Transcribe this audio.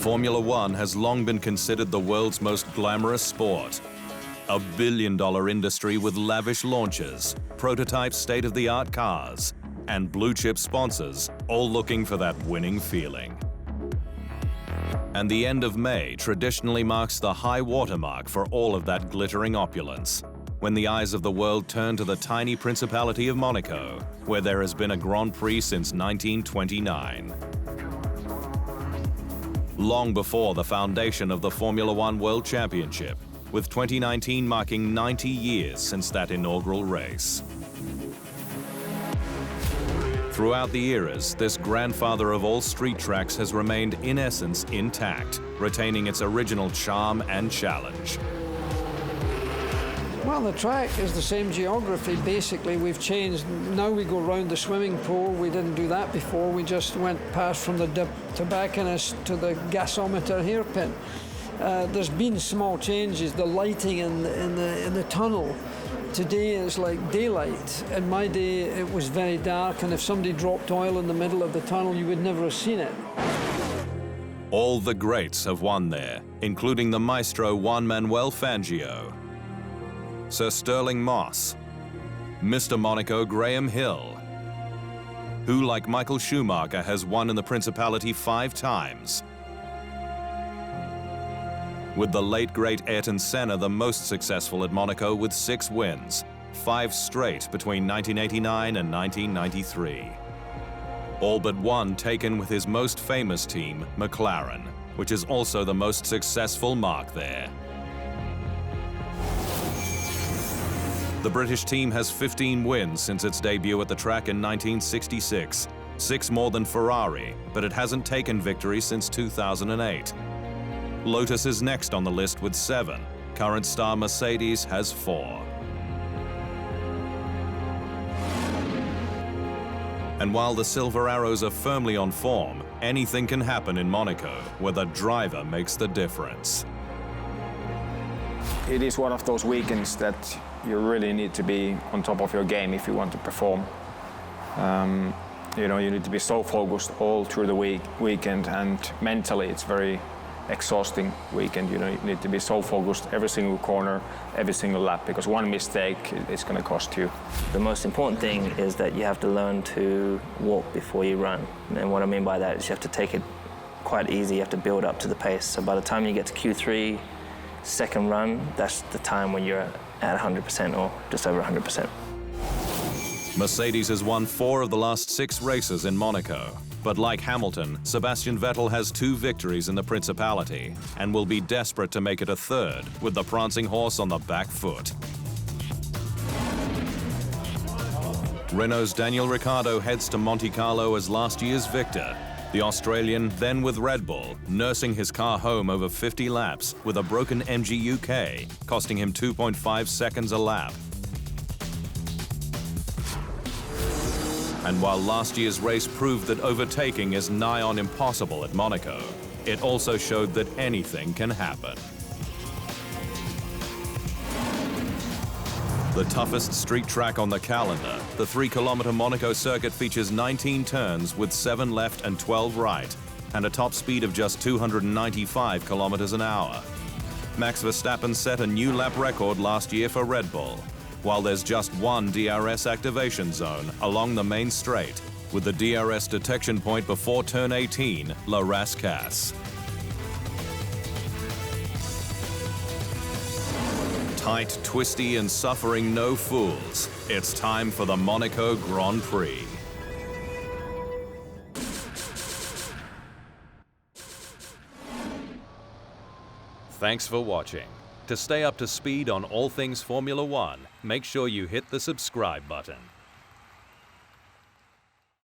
Formula One has long been considered the world's most glamorous sport. A billion-dollar industry with lavish launches, prototype state-of-the-art cars, and blue-chip sponsors, all looking for that winning feeling. And the end of May traditionally marks the high watermark for all of that glittering opulence, when the eyes of the world turn to the tiny Principality of Monaco, where there has been a Grand Prix since 1929. Long before the foundation of the Formula One World Championship, with 2019 marking 90 years since that inaugural race. Throughout the eras, this grandfather of all street tracks has remained in essence intact, retaining its original charm and challenge. Well, the track is the same geography. Basically, we've changed. Now we go round the swimming pool. We didn't do that before. We just went past from the tobacconist to the gasometer hairpin. There's been small changes. The lighting in the tunnel today is like daylight. In my day, it was very dark, and if somebody dropped oil in the middle of the tunnel, you would never have seen it. All the greats have won there, including the maestro Juan Manuel Fangio, Sir Stirling Moss, Mr. Monaco Graham Hill, who, like Michael Schumacher, has won in the Principality 5 times, with the late great Ayrton Senna the most successful at Monaco with 6 wins, 5 straight between 1989 and 1993. All but one taken with his most famous team, McLaren, which is also the most successful marque there. The British team has 15 wins since its debut at the track in 1966, 6 more than Ferrari, but it hasn't taken victory since 2008. Lotus is next on the list with 7. Current star Mercedes has 4. And while the Silver Arrows are firmly on form, anything can happen in Monaco, where the driver makes the difference. It is one of those weekends that you really need to be on top of your game if you want to perform. You need to be so focused all through the weekend, and mentally it's very exhausting weekend. You need to be so focused every single corner, every single lap, because one mistake is going to cost you. The most important thing is that you have to learn to walk before you run. And what I mean by that is you have to take it quite easy. You have to build up to the pace. So by the time you get to Q3, second run, that's the time when you're at 100% or just over 100%. Mercedes has won 4 of the last 6 races in Monaco. But like Hamilton, Sebastian Vettel has 2 victories in the Principality and will be desperate to make it a 3rd, with the prancing horse on the back foot. Renault's Daniel Ricciardo heads to Monte Carlo as last year's victor. The Australian, then with Red Bull, nursing his car home over 50 laps with a broken MG UK, costing him 2.5 seconds a lap. And while last year's race proved that overtaking is nigh on impossible at Monaco, it also showed that anything can happen. The toughest street track on the calendar, the 3-kilometer Monaco circuit features 19 turns with 7 left and 12 right, and a top speed of just 295 kilometers an hour. Max Verstappen set a new lap record last year for Red Bull, while there's just one DRS activation zone along the main straight, with the DRS detection point before turn 18, La Rascasse. Tight, twisty, and suffering no fools. It's time for the Monaco Grand Prix. Thanks for watching. To stay up to speed on all things Formula One, make sure you hit the subscribe button.